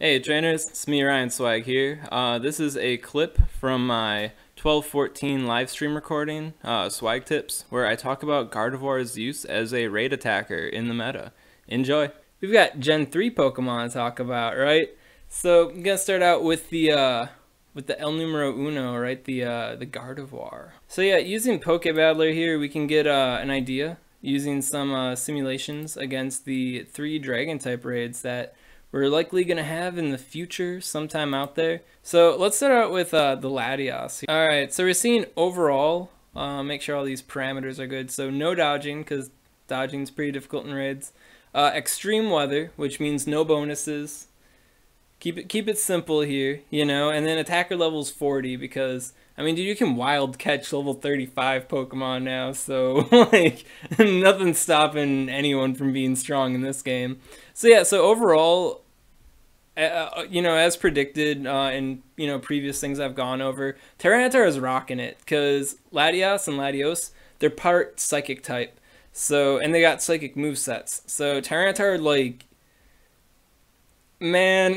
Hey trainers, it's me Ryan Swag here. This is a clip from my 12/14 live stream recording, SwagTips, where I talk about Gardevoir's use as a raid attacker in the meta. Enjoy! We've got Gen 3 Pokemon to talk about, right? So I'm gonna start out with the El Numero Uno, right? The Gardevoir. So yeah, using Pokebattler here, we can get an idea using some simulations against the 3 Dragon type raids that we're likely going to have in the future sometime out there. So let's start out with the Latios. Alright, so we're seeing overall, make sure all these parameters are good. So no dodging, because dodging is pretty difficult in raids. Extreme weather, which means no bonuses. Keep it simple here, you know, and then attacker level's 40 because, I mean, dude, you can wild catch level 35 Pokemon now, so, like, nothing's stopping anyone from being strong in this game. So, yeah, so overall, you know, as predicted in, you know, previous things I've gone over, Tyranitar is rocking it, because Latios and Latios, they're part Psychic type, so, and they got Psychic movesets, so Tyranitar, like, man,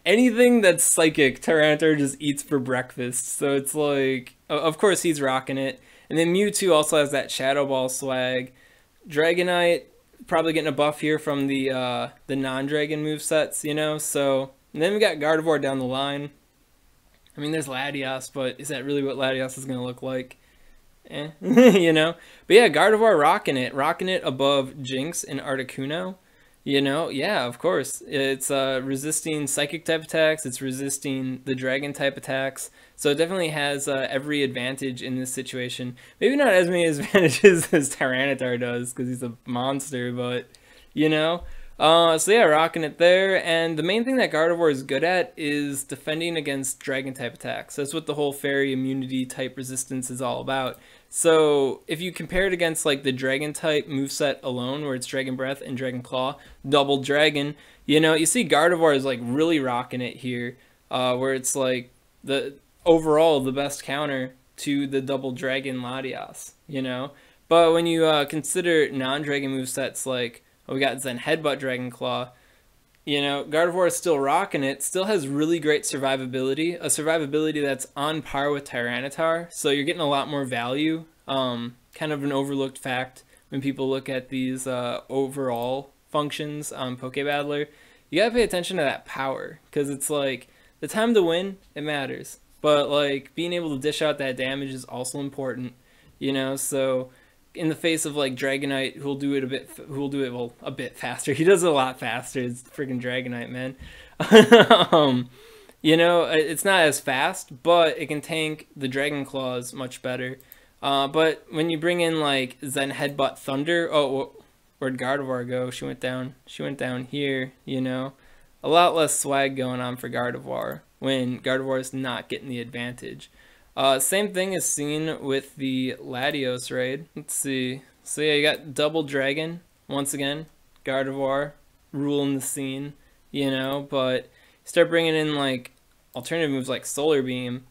anything that's Psychic, Tyranitar just eats for breakfast. So it's like, of course he's rocking it. And then Mewtwo also has that Shadow Ball swag. Dragonite, probably getting a buff here from the non-Dragon movesets, you know. So, and then we got Gardevoir down the line. I mean, there's Latios, but is that really what Latios is going to look like? You know. But yeah, Gardevoir rocking it above Jinx and Articuno. You know, yeah, of course. It's resisting Psychic type attacks. It's resisting the Dragon type attacks. So it definitely has every advantage in this situation. Maybe not as many advantages as Tyranitar does, because he's a monster, but, you know. So yeah, rocking it there. And the main thing that Gardevoir is good at is defending against Dragon type attacks. That's what the whole Fairy immunity type resistance is all about. So if you compare it against like the Dragon type moveset alone, where it's Dragon Breath and Dragon Claw, double Dragon, you know, you see Gardevoir is like really rocking it here, where it's like the overall the best counter to the double Dragon Latios, you know. But when you consider non-Dragon movesets like, we got Zen Headbutt Dragon Claw, you know, Gardevoir is still rocking it, still has really great survivability, a survivability that's on par with Tyranitar, so you're getting a lot more value, kind of an overlooked fact when people look at these overall functions on Pokebattler. You gotta pay attention to that power, because it's like, the time to win, it matters, but like, being able to dish out that damage is also important, you know, so in the face of like Dragonite, who'll do it a bit faster. He does it a lot faster. It's freaking Dragonite, man. You know, it's not as fast, but it can tank the Dragon Claws much better. But when you bring in like Zen Headbutt Thunder, oh, where'd Gardevoir go? She went down here, you know. A lot less swag going on for Gardevoir when Gardevoir is not getting the advantage. Same thing is seen with the Latios raid. Let's see. So yeah, you got double Dragon once again. Gardevoir ruling the scene, you know. But start bringing in like alternative moves like Solar Beam.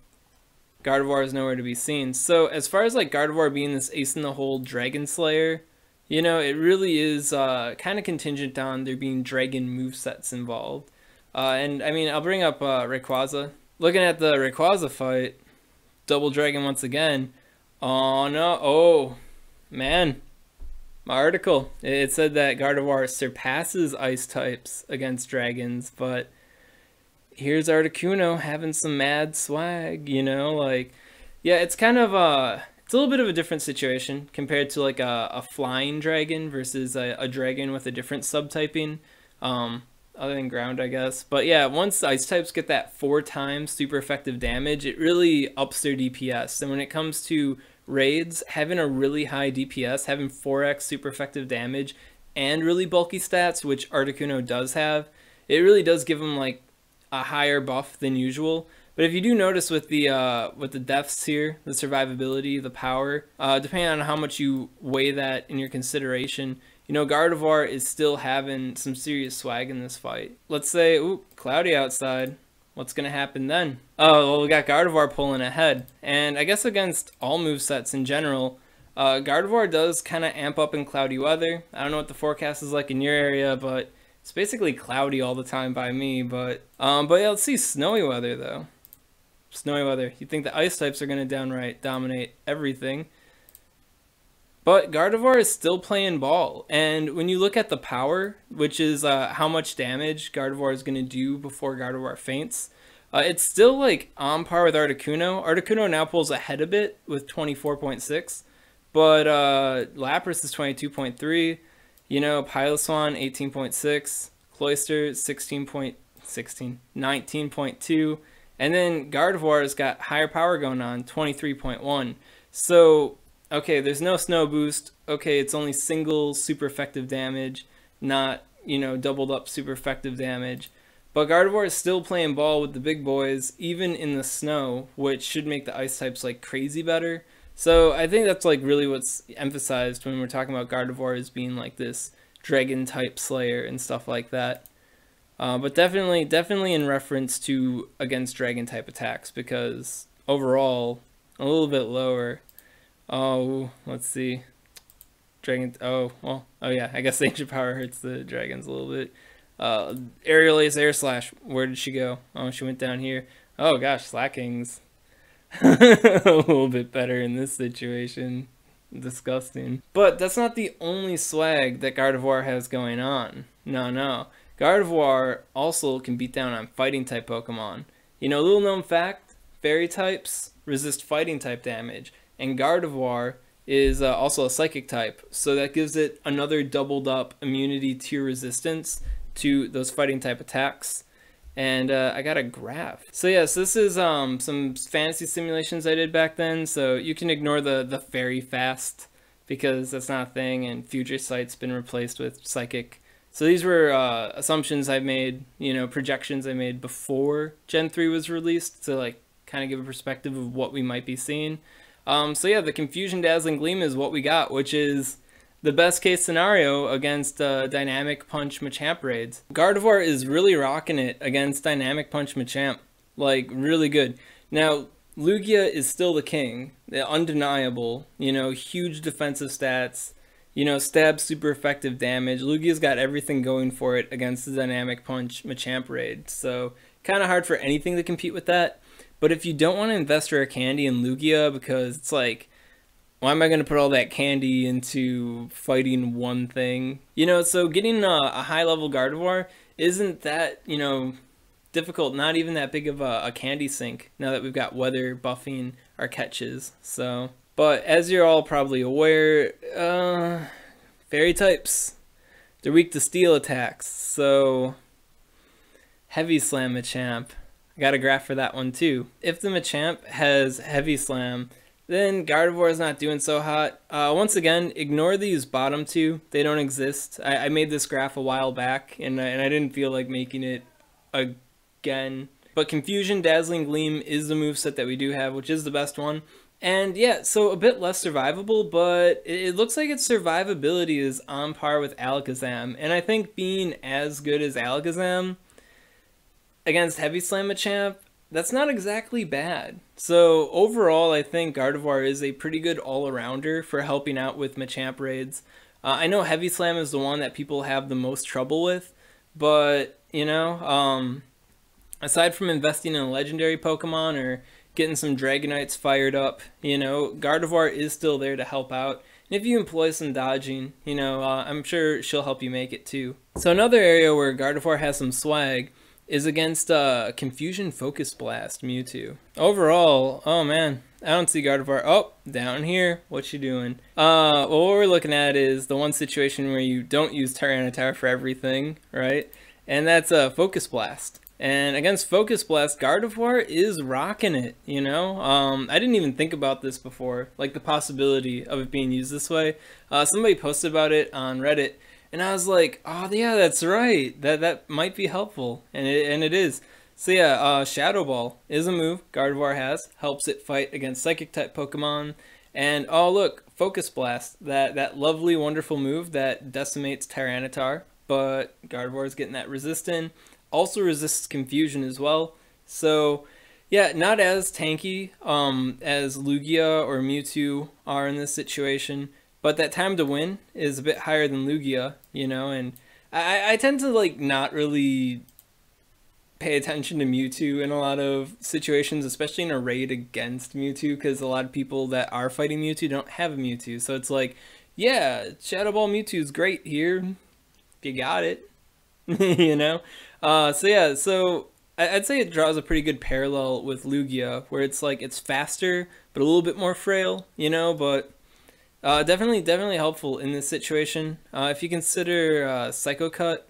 Gardevoir is nowhere to be seen. So as far as like Gardevoir being this ace in the hole Dragon Slayer, you know, it really is kind of contingent on there being Dragon movesets involved. And I mean, I'll bring up Rayquaza. Looking at the Rayquaza fight. Double Dragon once again. Oh no, oh man. My article, it said that Gardevoir surpasses ice types against dragons, but here's Articuno having some mad swag, you know, like, yeah, it's kind of it's a little bit of a different situation compared to like a flying dragon versus a dragon with a different subtyping. Other than ground, I guess. But yeah, once ice types get that 4 times super effective damage, it really ups their DPS. And when it comes to raids, having a really high DPS, having 4x super effective damage, and really bulky stats, which Articuno does have, it really does give them like a higher buff than usual. But if you do notice with the deaths here, the survivability, the power, depending on how much you weigh that in your consideration, you know, Gardevoir is still having some serious swag in this fight. Let's say, ooh, cloudy outside. What's going to happen then? Oh, well, we got Gardevoir pulling ahead. And I guess against all movesets in general, Gardevoir does kind of amp up in cloudy weather. I don't know what the forecast is like in your area, but It's basically cloudy all the time by me, but yeah, let's see snowy weather though. Snowy weather. You think the ice types are going to downright dominate everything. But Gardevoir is still playing ball. And when you look at the power, which is how much damage Gardevoir is going to do before Gardevoir faints, it's still like on par with Articuno. Articuno now pulls ahead a bit with 24.6. But Lapras is 22.3. You know, Piloswine 18.6. Cloyster 19.2. And then Gardevoir's got higher power going on, 23.1. So, okay, there's no snow boost. Okay, it's only single super effective damage, not, you know, doubled up super effective damage. But Gardevoir is still playing ball with the big boys, even in the snow, which should make the ice types like crazy better. So I think that's like really what's emphasized when we're talking about Gardevoir as being like this dragon type slayer and stuff like that. But definitely in reference to against dragon type attacks, because overall a little bit lower. Oh, let's see. Dragon. Oh, well. Oh yeah. I guess the ancient power hurts the dragons a little bit. Aerial Ace Air Slash. Where did she go? Oh, she went down here. Oh gosh, Slacking's a little bit better in this situation. Disgusting. But that's not the only swag that Gardevoir has going on. No. Gardevoir also can beat down on fighting type Pokemon. You know, little known fact, fairy types resist fighting type damage, and Gardevoir is also a psychic type, so that gives it another doubled up immunity tier resistance to those fighting type attacks. And I got a graph. So yes, this is some fantasy simulations I did back then, so you can ignore the fairy fast because that's not a thing, and Future Sight's been replaced with psychic. So these were assumptions I made, you know, projections I made before Gen 3 was released to like kind of give a perspective of what we might be seeing. So yeah, the Confusion Dazzling Gleam is what we got, which is the best case scenario against Dynamic Punch Machamp raids. Gardevoir is really rocking it against Dynamic Punch Machamp, like really good. Now, Lugia is still the king, undeniable, you know, huge defensive stats. You know, stab super effective damage. Lugia's got everything going for it against the Dynamic Punch Machamp raid. So, kind of hard for anything to compete with that. But if you don't want to invest rare candy in Lugia, because it's like, why am I going to put all that candy into fighting one thing? You know, so getting a high-level Gardevoir isn't that, you know, difficult. Not even that big of a candy sink now that we've got weather buffing our catches. So... But as you're all probably aware, fairy types, they're weak to steel attacks. So, Heavy Slam Machamp. I got a graph for that one too. If the Machamp has Heavy Slam, then Gardevoir is not doing so hot. Once again, ignore these bottom two. They don't exist. I made this graph a while back, and I didn't feel like making it again. But Confusion Dazzling Gleam is the moveset that we do have, which is the best one. And yeah, so a bit less survivable, but it looks like its survivability is on par with Alakazam. And I think being as good as Alakazam against Heavy Slam Machamp, that's not exactly bad. So overall, I think Gardevoir is a pretty good all-arounder for helping out with Machamp raids. I know Heavy Slam is the one that people have the most trouble with, but, you know, aside from investing in a legendary Pokemon or getting some Dragonites fired up, you know, Gardevoir is still there to help out. And if you employ some dodging, you know, I'm sure she'll help you make it too. So another area where Gardevoir has some swag is against Confusion Focus Blast Mewtwo. Overall, oh man, I don't see Gardevoir. Oh, down here, what you doing? Well, what we're looking at is the one situation where you don't use Tyranitar for everything, right? And that's Focus Blast. And against Focus Blast, Gardevoir is rocking it, you know? I didn't even think about this before, like the possibility of it being used this way. Somebody posted about it on Reddit, and I was like, oh yeah, that's right. That might be helpful, and it is. So yeah, Shadow Ball is a move Gardevoir has, helps it fight against Psychic-type Pokemon. And oh look, Focus Blast, that lovely, wonderful move that decimates Tyranitar, but Gardevoir is getting that resistant. Also resists Confusion as well. So yeah, not as tanky as Lugia or Mewtwo are in this situation, but that time to win is a bit higher than Lugia, you know, and I tend to like not really pay attention to Mewtwo in a lot of situations, especially in a raid against Mewtwo, because a lot of people that are fighting Mewtwo don't have a Mewtwo. So it's like, yeah, Shadow Ball Mewtwo is great here if you got it, you know. So yeah, so I'd say it draws a pretty good parallel with Lugia, where it's like it's faster but a little bit more frail, you know, but definitely helpful in this situation. If you consider Psycho Cut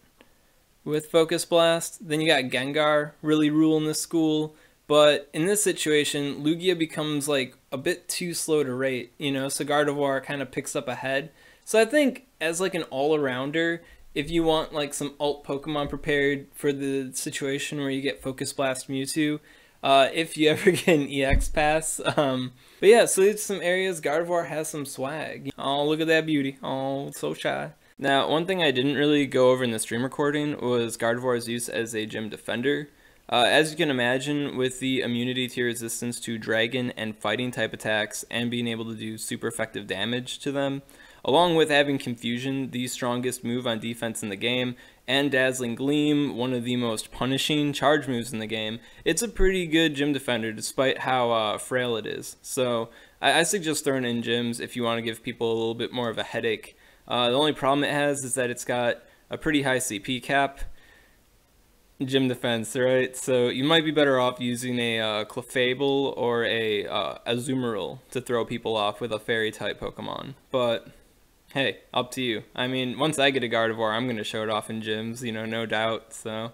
with Focus Blast, then you got Gengar really ruling this school. But in this situation, Lugia becomes like a bit too slow to rate, you know, so Gardevoir kind of picks up ahead. So I think as like an all-arounder, if you want like some alt Pokemon prepared for the situation where you get Focus Blast Mewtwo, if you ever get an EX pass. But yeah, so it's some areas Gardevoir has some swag. Oh, look at that beauty. Oh, so shy. Now, one thing I didn't really go over in the stream recording was Gardevoir's use as a gym defender. As you can imagine, with the immunity to resistance to dragon and fighting type attacks and being able to do super effective damage to them, along with having Confusion, the strongest move on defense in the game, and Dazzling Gleam, one of the most punishing charge moves in the game, it's a pretty good gym defender despite how frail it is. So I suggest throwing it in gyms if you want to give people a little bit more of a headache. The only problem it has is that it's got a pretty high CP cap. Gym defense, right? So you might be better off using a Clefable or a Azumarill to throw people off with a fairy type Pokemon. But hey, up to you. I mean, once I get a Gardevoir, I'm going to show it off in gyms, you know, no doubt. So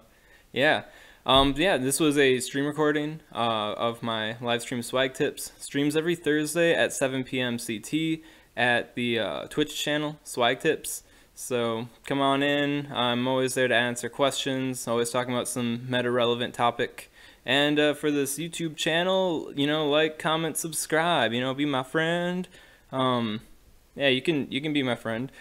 yeah. Yeah, this was a stream recording of my live stream swag tips. Streams every Thursday at 7 p.m. CT at the Twitch channel, SwagTips. So come on in. I'm always there to answer questions, always talking about some meta-relevant topic. And for this YouTube channel, you know, like, comment, subscribe, you know, be my friend. Yeah, you can be my friend.